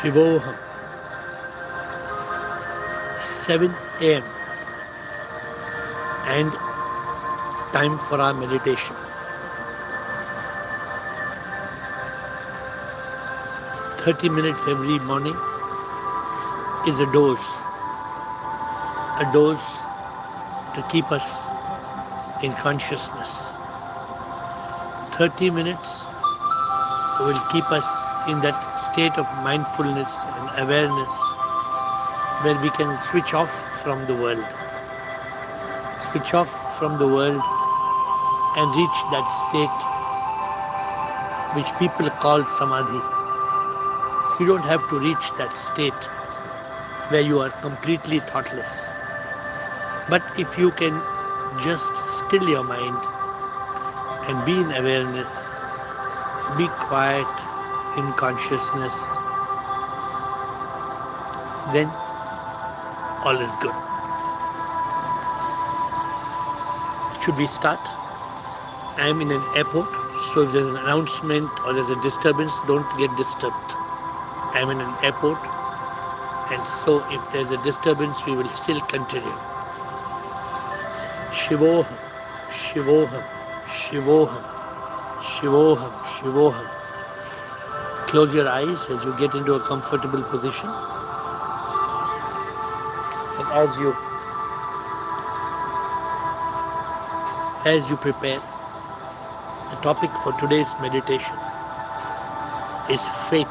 Shivoham, 7 a.m. and time for our meditation. 30 minutes every morning is a dose to keep us in consciousness. 30 minutes will keep us in that state of mindfulness and awareness where we can switch off from the world. Switch off from the world and reach that state which people call samadhi. You don't have to reach that state where you are completely thoughtless. But if you can just still your mind and be in awareness, be quiet in consciousness, then all is good. Should we start? I am in an airport, so if there's an announcement or there's a disturbance, don't get disturbed. I am in an airport, and so if there's a disturbance, we will still continue. Shivoham, Shivoham, Shivoham, Shivoham, Shivoham. Close your eyes as you get into a comfortable position. And as you prepare, the topic for today's meditation is faith.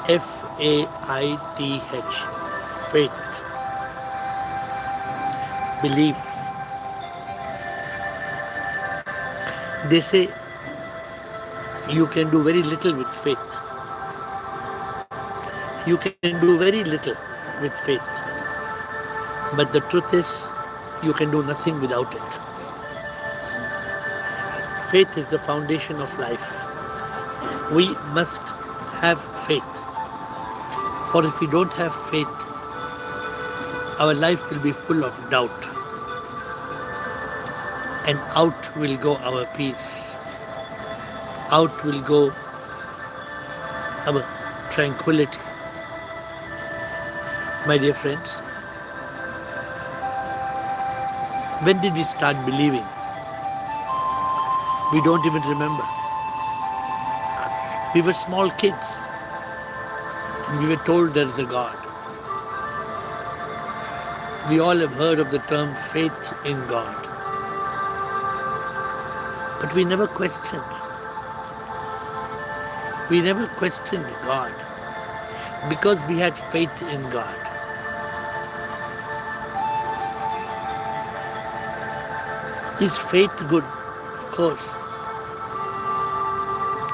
F-A-I-T-H. Faith. Belief. They say you can do very little with faith. You can do very little with faith. But the truth is, you can do nothing without it. Faith is the foundation of life. We must have faith. For if we don't have faith, our life will be full of doubt. And out will go our peace. Out will go our tranquility. My dear friends, when did we start believing? We don't even remember. We were small kids and we were told there is a God. We all have heard of the term faith in God. But we never questioned. We never questioned God because we had faith in God. Is faith good? Of course.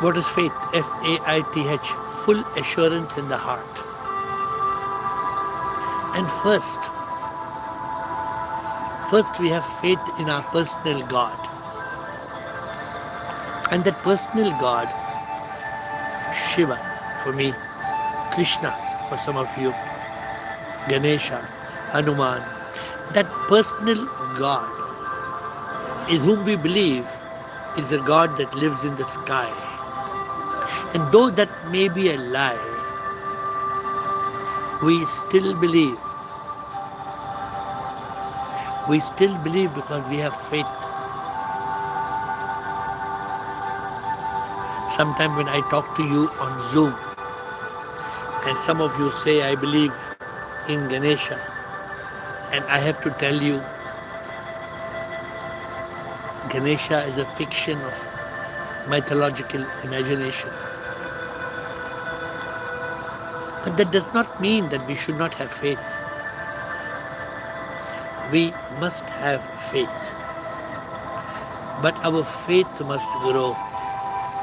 What is faith? F-A-I-T-H. Full assurance in the heart. And first we have faith in our personal God. And that personal God, Shiva for me, Krishna for some of you, Ganesha, Hanuman, that personal God is whom we believe is a God that lives in the sky. And though that may be a lie, we still believe. We still believe because we have faith. Sometime when I talk to you on Zoom, and some of you say, I believe in Ganesha, and I have to tell you, Ganesha is a fiction of mythological imagination. But that does not mean that we should not have faith. We must have faith. But our faith must grow.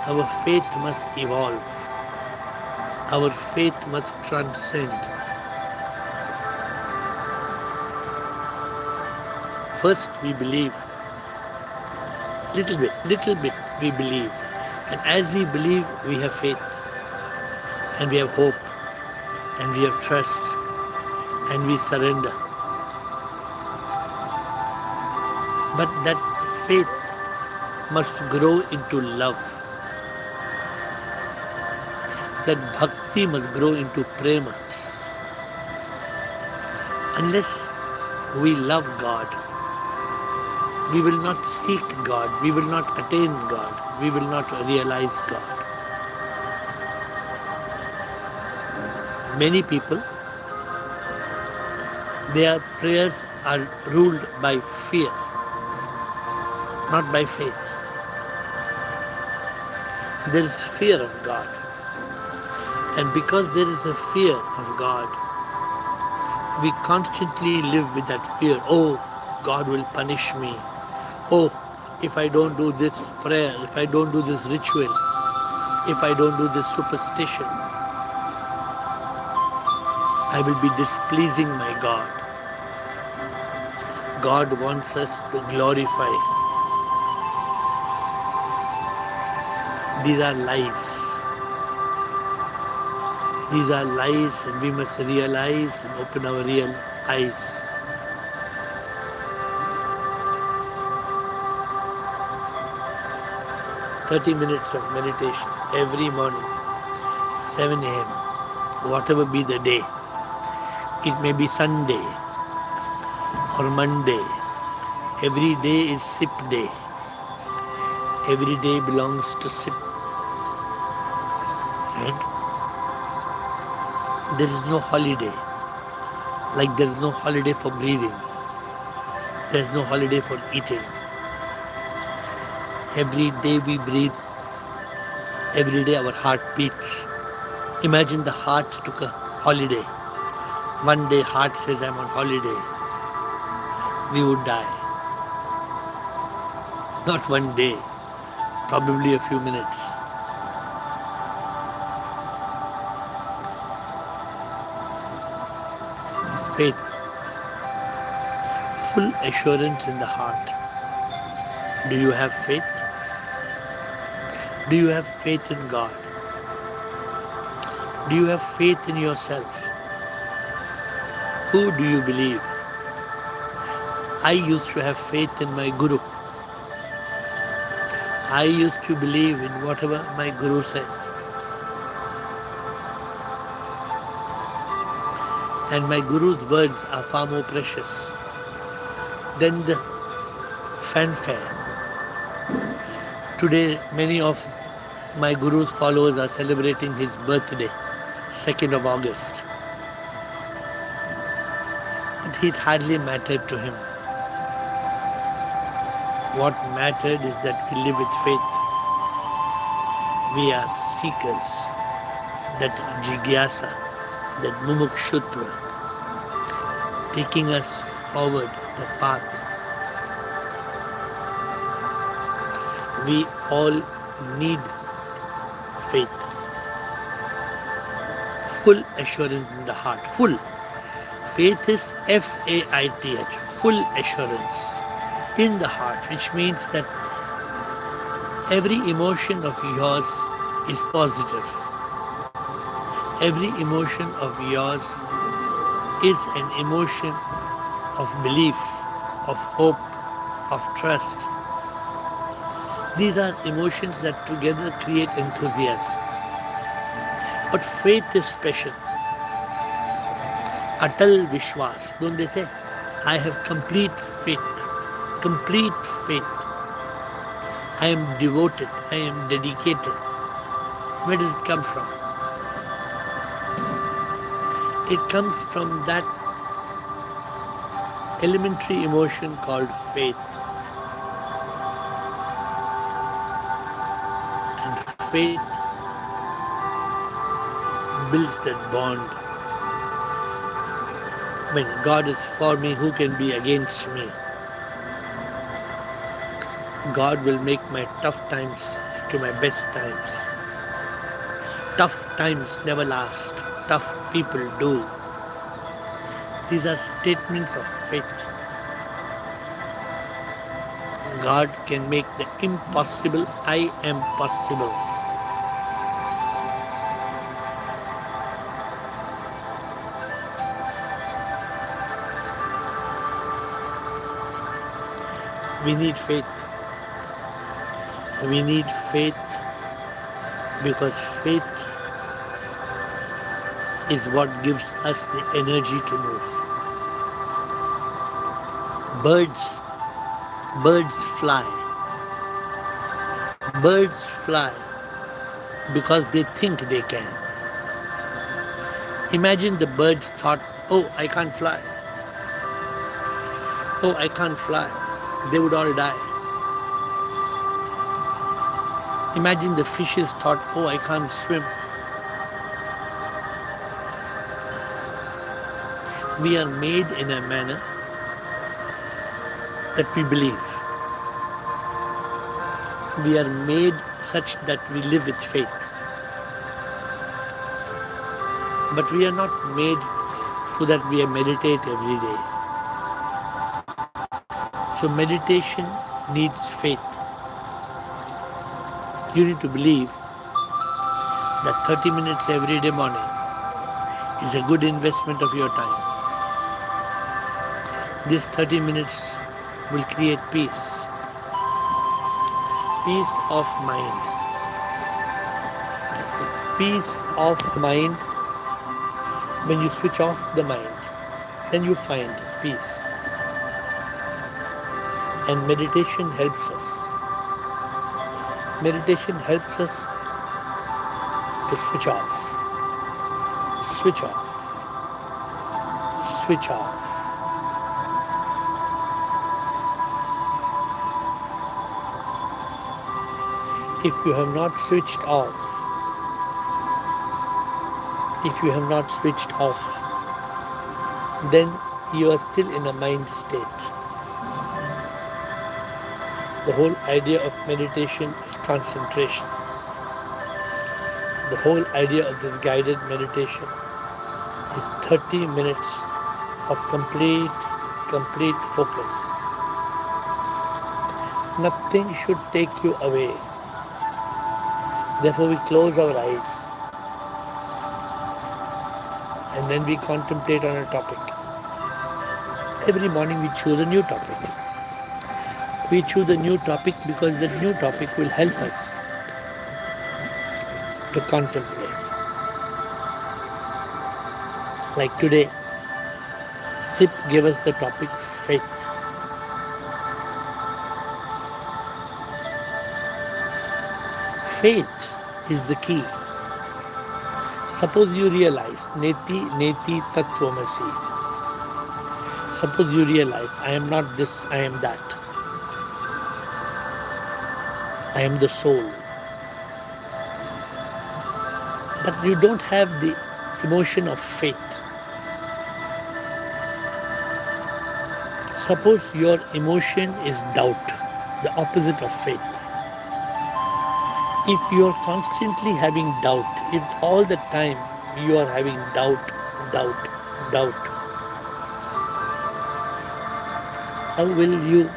Our faith must evolve. Our faith must transcend. First we believe. Little bit we believe. And as we believe, we have faith. And we have hope. And we have trust. And we surrender. But that faith must grow into love. that bhakti must grow into prema. Unless we love God, we will not seek God, we will not attain God, we will not realize God. Many people, their prayers are ruled by fear, not by faith. There is fear of God. And because there is a fear of God, we constantly live with that fear. Oh, God will punish me. Oh, if I don't do this prayer, if I don't do this ritual, if I don't do this superstition, I will be displeasing my God. God wants us to glorify. These are lies. These are lies, and we must realize and open our real eyes. "30 minutes of meditation every morning, 7 a.m., whatever be the day. It may be Sunday or Monday. Every day is sip day. Every day belongs to sip. And there is no holiday. Like there is no holiday for breathing. There is no holiday for eating. Every day we breathe. Every day our heart beats. Imagine the heart took a holiday. One day heart says, I'm on holiday. We would die. Not one day, probably a few minutes. Faith. Full assurance in the heart. Do you have faith? Do you have faith in God? Do you have faith in yourself? Who do you believe? I used to have faith in my Guru. I used to believe in whatever my Guru said. And my Guru's words are far more precious than the fanfare. Today, many of my Guru's followers are celebrating his birthday, 2nd of August. But it hardly mattered to him. What mattered is that we live with faith. We are seekers, that jigyasa, that mumukshutva, taking us forward the path. We all need faith. Full assurance in the heart. Full. Faith is F-A-I-T-H. Full assurance in the heart, which means that every emotion of yours is positive. Every emotion of yours is an emotion of belief, of hope, of trust. These are emotions that together create enthusiasm. But faith is special. Atal Vishwas, don't they say? I have complete faith. Complete faith. I am devoted. I am dedicated. Where does it come from? It comes from that elementary emotion called faith. And faith builds that bond. When God is for me, who can be against me? God will make my tough times into my best times. Tough times never last. Tough people do. These are statements of faith. God can make the impossible I am possible. We need faith. We need faith because faith is what gives us the energy to move. Birds fly. Birds fly because they think they can. Imagine the birds thought, oh, I can't fly. Oh, I can't fly. They would all die. Imagine the fishes thought, oh, I can't swim. We are made in a manner that we believe. We are made such that we live with faith. But we are not made so that we meditate every day. So meditation needs faith. You need to believe that 30 minutes every day morning is a good investment of your time. This 30 minutes will create peace. Peace of mind. Peace of mind. When you switch off the mind, then you find peace. And meditation helps us. Meditation helps us to switch off. Switch off. Switch off. If you have not switched off, then you are still in a mind state. The whole idea of meditation is concentration. The whole idea of this guided meditation is 30 minutes of complete focus. Nothing should take you away. Therefore, we close our eyes and then we contemplate on a topic. Every morning we choose a new topic. We choose a new topic because that new topic will help us to contemplate. Like today, SIP gave us the topic faith. Faith is the key. Suppose you realize, neti neti tattvamasi. Suppose you realize, I am not this, I am that. I am the soul. But you don't have the emotion of faith. Suppose your emotion is doubt, the opposite of faith. If you are constantly having doubt, if all the time you are having doubt, how will you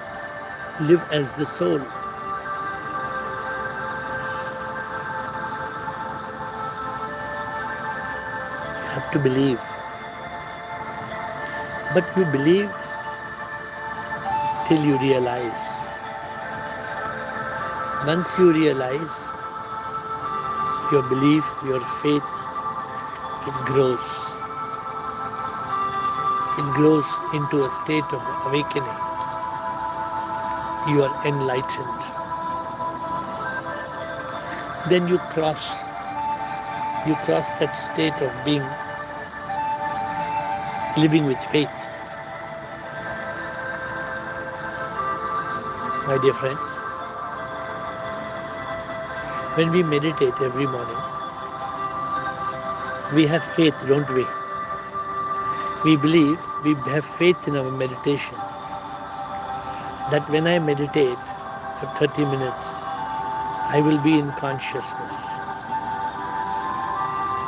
live as the soul? You have to believe. But you believe till you realize. Once you realize, your belief, your faith, it grows. It grows into a state of awakening. You are enlightened. Then you cross that state of being, living with faith. My dear friends, when we meditate every morning, we have faith, don't we? We believe, we have faith in our meditation that when I meditate for 30 minutes, I will be in consciousness.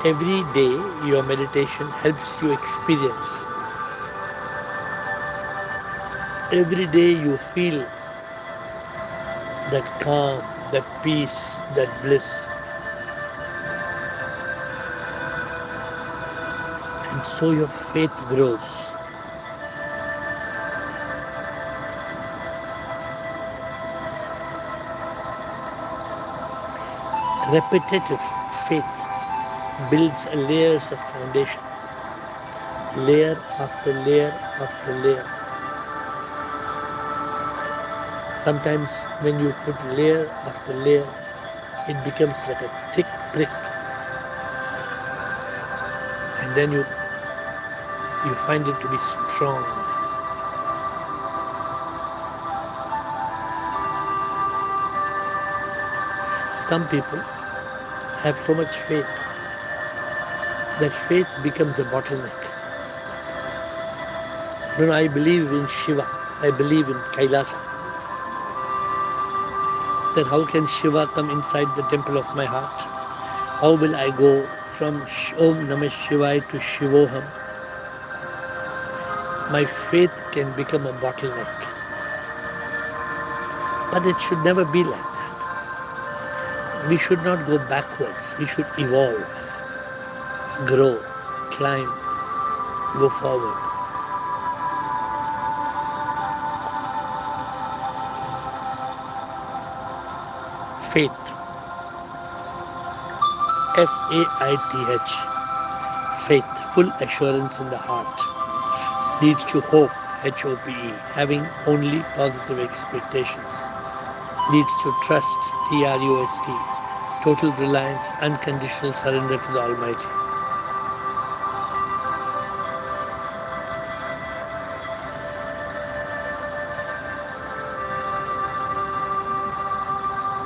Every day, your meditation helps you experience. Every day you feel that calm, that peace, that bliss. And so your faith grows. Repetitive faith builds layers of foundation, layer after layer after layer. Sometimes when you put layer after layer, it becomes like a thick brick, and then you find it to be strong. Some people have so much faith that faith becomes a bottleneck. You know, I believe in Shiva, I believe in Kailasa. Then how can Shiva come inside the temple of my heart? How will I go from Om Namah Shivaya to Shivoham? My faith can become a bottleneck. But it should never be like that. We should not go backwards. We should evolve, grow, climb, go forward. Faith, F-A-I-T-H, faith, full assurance in the heart, leads to hope, H-O-P-E, having only positive expectations, leads to trust, T-R-U-S-T, total reliance, unconditional surrender to the Almighty.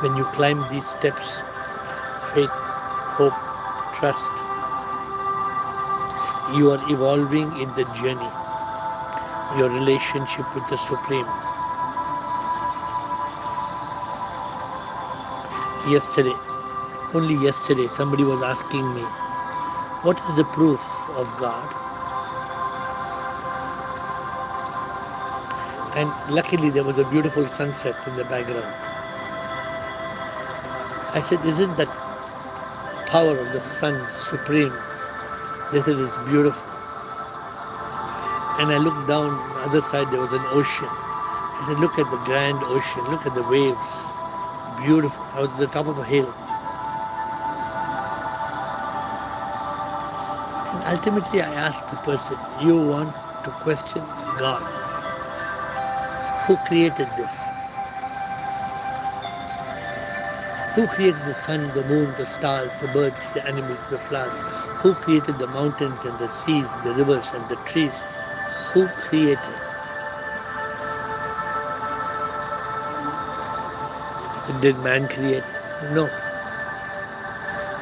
When you climb these steps, faith, hope, trust, you are evolving in the journey, your relationship with the Supreme. Only yesterday, somebody was asking me, what is the proof of God? And luckily there was a beautiful sunset in the background. I said, isn't that power of the sun supreme? They said, it's beautiful. And I looked down on the other side, there was an ocean. I said, look at the grand ocean, look at the waves. Beautiful. I was at the top of a hill. And ultimately I asked the person, you want to question God? Who created this? Who created the sun, the moon, the stars, the birds, the animals, the flowers? Who created the mountains and the seas, the rivers and the trees? Who created? Did man create? No.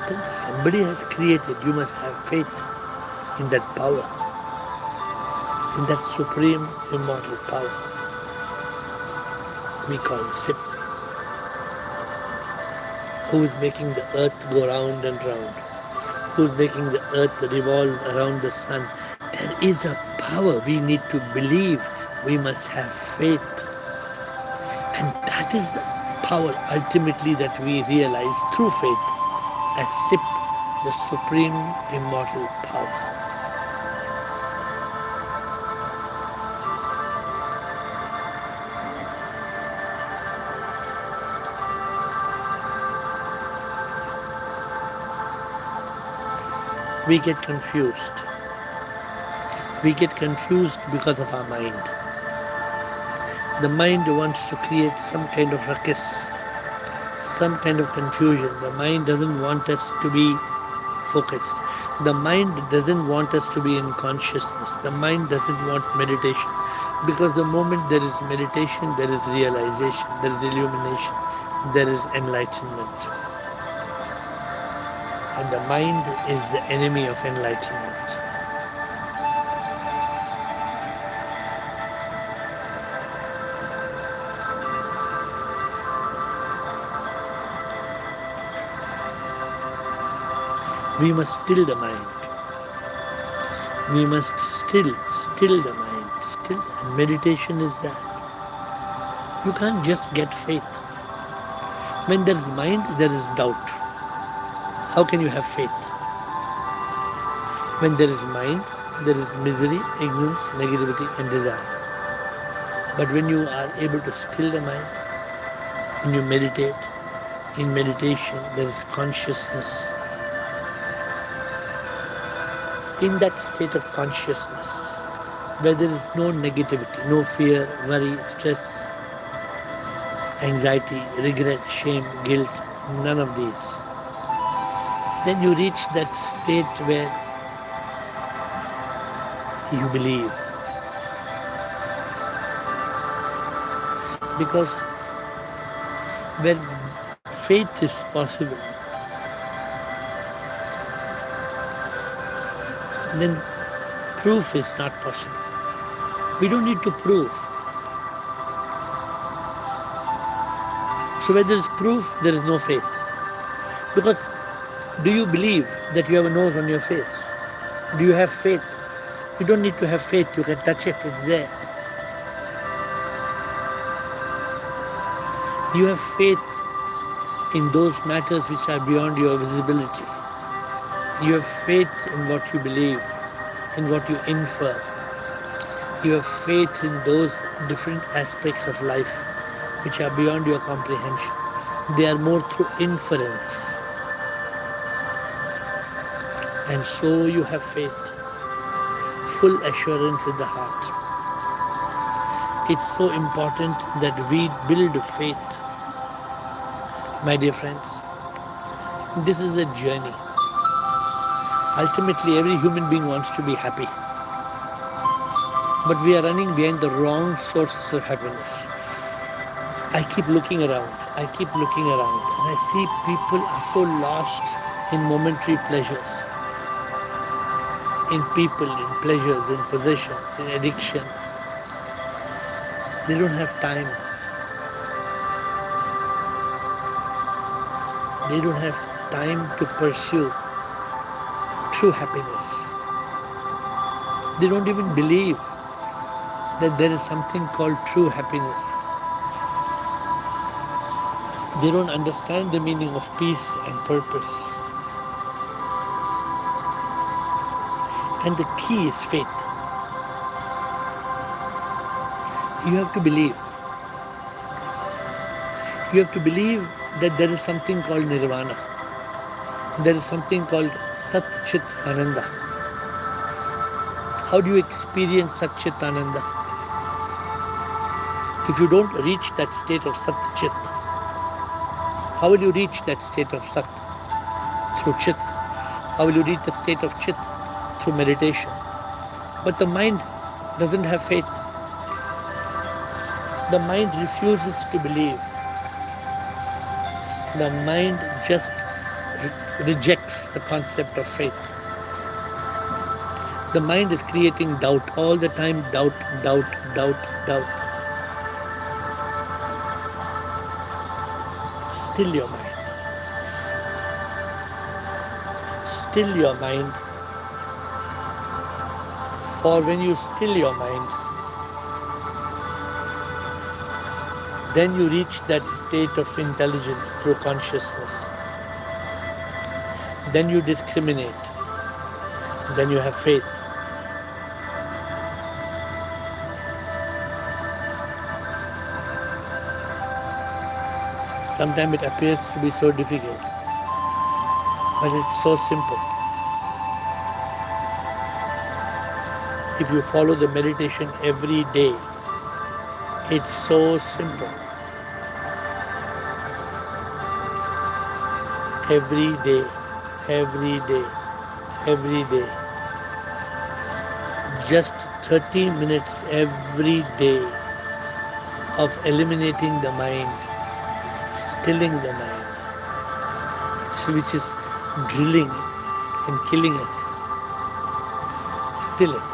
Then somebody has created. You must have faith in that power, in that supreme immortal power we call SIP. Who is making the earth go round and round, who is making the earth revolve around the sun. There is a power. We need to believe. We must have faith. And that is the power ultimately that we realize through faith as SIP, the supreme immortal power. We get confused. We get confused because of our mind. The mind wants to create some kind of ruckus, some kind of confusion. The mind doesn't want us to be focused. The mind doesn't want us to be in consciousness. The mind doesn't want meditation. Because the moment there is meditation, there is realization, there is illumination, there is enlightenment. And the mind is the enemy of enlightenment. We must still the mind. We must still the mind. Still, and meditation is that. You can't just get faith. When there is mind, there is doubt. How can you have faith? When there is mind, there is misery, ignorance, negativity and desire. But when you are able to still the mind, when you meditate, in meditation there is consciousness. In that state of consciousness, where there is no negativity, no fear, worry, stress, anxiety, regret, shame, guilt, none of these, then you reach that state where you believe. Because where faith is possible, then proof is not possible. We don't need to prove. So where there is proof, there is no faith. Because do you believe that you have a nose on your face? Do you have faith? You don't need to have faith. You can touch it. It's there. You have faith in those matters which are beyond your visibility. You have faith in what you believe, in what you infer. You have faith in those different aspects of life which are beyond your comprehension. They are more through inference. And so you have faith, full assurance in the heart. It's so important that we build faith. My dear friends, this is a journey. Ultimately, every human being wants to be happy. But we are running behind the wrong sources of happiness. I keep looking around, and I see people are so lost in momentary pleasures, in people, in pleasures, in possessions, in addictions. They don't have time. They don't have time to pursue true happiness. They don't even believe that there is something called true happiness. They don't understand the meaning of peace and purpose. And the key is faith. You have to believe. You have to believe that there is something called nirvana. There is something called Sat Chit Ananda. How do you experience Sat Chit Ananda? If you don't reach that state of Sat Chit, how will you reach that state of Sat? Through Chit. How will you reach the state of Chit? Through meditation. But the mind doesn't have faith. The mind refuses to believe. The mind just rejects the concept of faith. The mind is creating doubt all the time. Doubt. Still your mind. Still your mind. For when you still your mind, then you reach that state of intelligence through consciousness. Then you discriminate. Then you have faith. Sometimes it appears to be so difficult, but it's so simple. If you follow the meditation every day, it's so simple. Every day. Just 30 minutes every day of eliminating the mind, stilling the mind, which is drilling and killing us. Still it.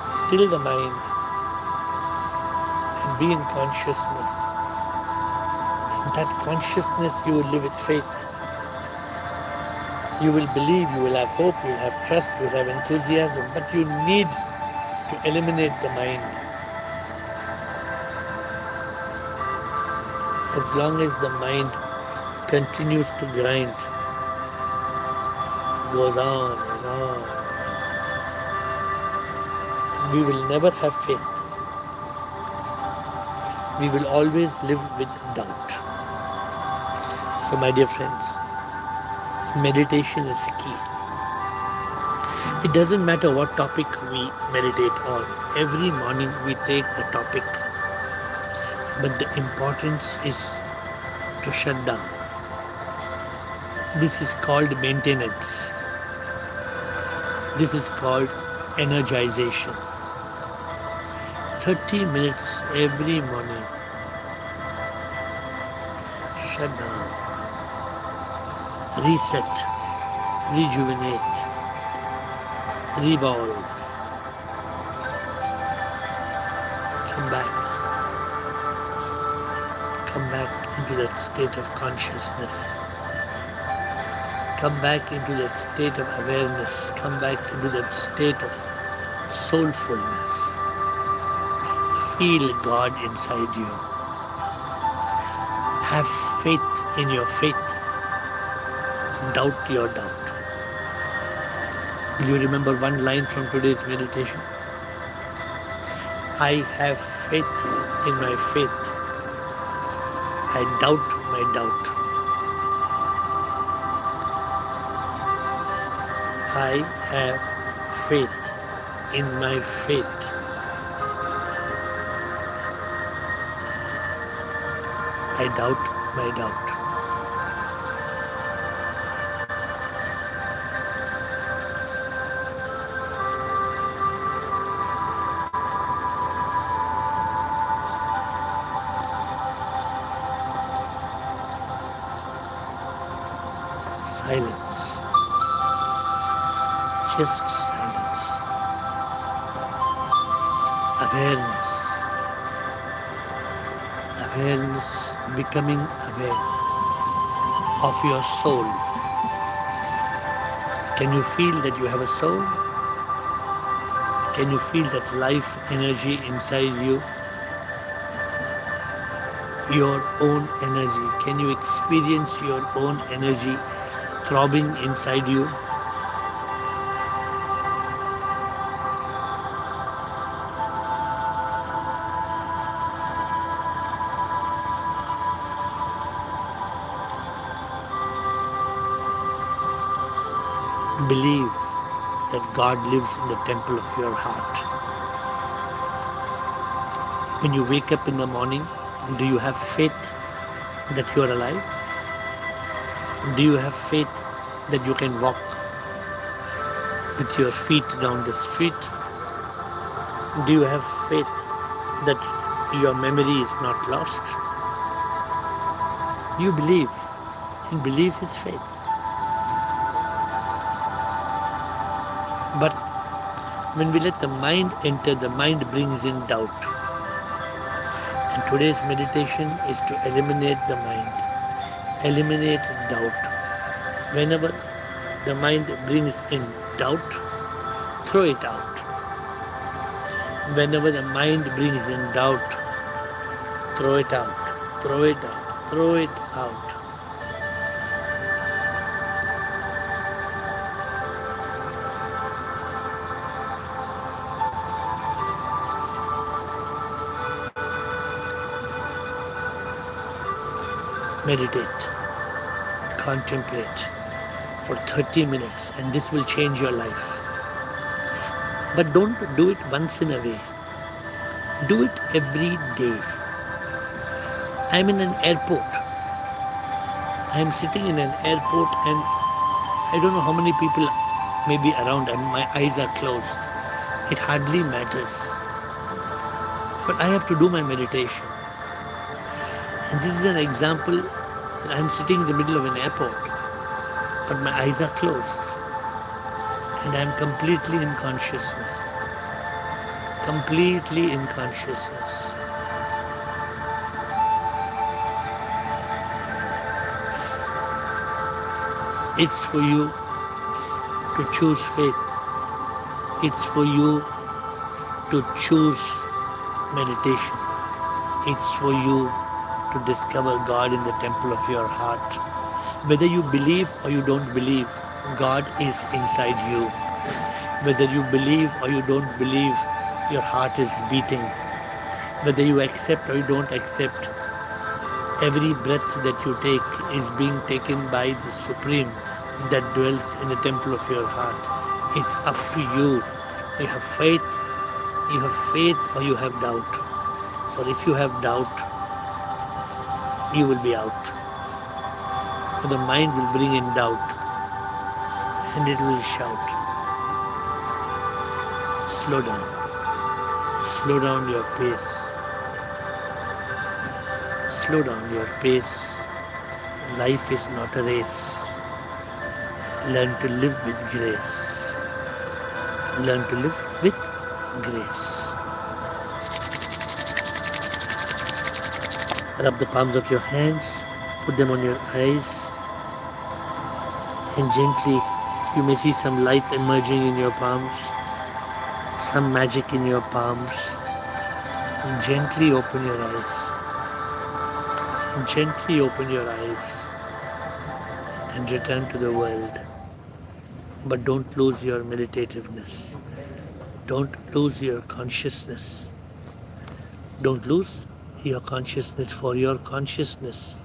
Still the mind and be in consciousness. In that consciousness you will live with faith. You will believe, you will have hope, you will have trust, you will have enthusiasm, but you need to eliminate the mind. As long as the mind continues to grind, goes on and on, we will never have faith. We will always live with doubt. So my dear friends, meditation is key. It doesn't matter what topic we meditate on. Every morning we take a topic, but the importance is to shut down. This is called maintenance. This is called energization. 30 minutes every morning. Shut down. Reset. Rejuvenate. Revolve. Come back. Come back into that state of consciousness. Come back into that state of awareness. Come back into that state of soulfulness. Feel God inside you. Have faith in your faith. Doubt your doubt. Will you remember one line from today's meditation? I have faith in my faith. I doubt my doubt. I have faith in my faith. I doubt my doubt. Silence. Just silence. Awareness. Awareness, becoming aware of your soul. Can you feel that you have a soul? Can you feel that life energy inside you? Your own energy. Can you experience your own energy throbbing inside you? Believe that God lives in the temple of your heart. When you wake up in the morning, do you have faith that you are alive? Do you have faith that you can walk with your feet down the street? Do you have faith that your memory is not lost? You believe, and belief is faith. But when we let the mind enter, the mind brings in doubt. And today's meditation is to eliminate the mind, eliminate doubt. Whenever the mind brings in doubt, throw it out. Whenever the mind brings in doubt, throw it out, throw it out, throw it out. Meditate, contemplate for 30 minutes, and this will change your life. But don't do it once in a way. Do it every day. I'm in an airport. I'm sitting in an airport and I don't know how many people may be around and my eyes are closed. It hardly matters. But I have to do my meditation. And this is an example that I'm sitting in the middle of an airport, but my eyes are closed and I'm completely in consciousness. Completely in consciousness. It's for you to choose faith. It's for you to choose meditation. It's for you to discover God in the temple of your heart. Whether you believe or you don't believe, God is inside you. Whether you believe or you don't believe, your heart is beating. Whether you accept or you don't accept, every breath that you take is being taken by the Supreme that dwells in the temple of your heart. It's up to you. You have faith, or you have doubt. For if you have doubt, you will be out. For the mind will bring in doubt and it will shout. Slow down. Slow down your pace. Slow down your pace. Life is not a race. Learn to live with grace. Learn to live with grace. Rub the palms of your hands, put them on your eyes, and gently you may see some light emerging in your palms, some magic in your palms. And gently open your eyes. Gently open your eyes and return to the world. But don't lose your meditativeness. Don't lose your consciousness. Don't lose your consciousness, for your consciousness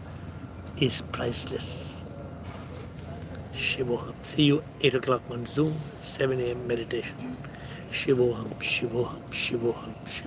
is priceless. Shivoham. See you 8 o'clock on Zoom, 7 a.m. meditation. Shivoham, Shivoham, Shivoham, Shivoham.